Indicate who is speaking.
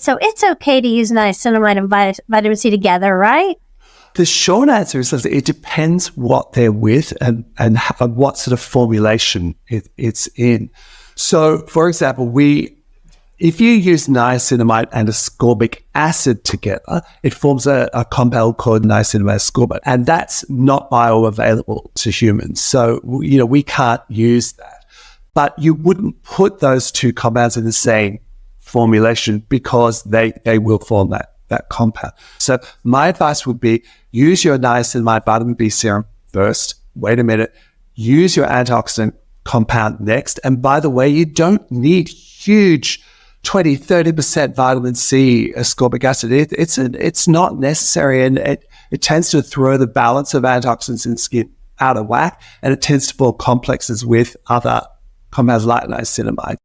Speaker 1: So it's okay to use niacinamide and vitamin C together, right?
Speaker 2: The short answer is that it depends what they're with and what sort of formulation it's in. So, for example, if you use niacinamide and ascorbic acid together, it forms a compound called niacinamide ascorbate, and that's not bioavailable to humans. So, we can't use that. But you wouldn't put those two compounds in the same formulation because they will form that compound. So my advice would be use your niacinamide vitamin B serum first. Wait a minute. Use your antioxidant compound next. And by the way, you don't need huge 20, 30% vitamin C ascorbic acid. It's not necessary, and it tends to throw the balance of antioxidants in the skin out of whack, and it tends to form complexes with other compounds like niacinamide.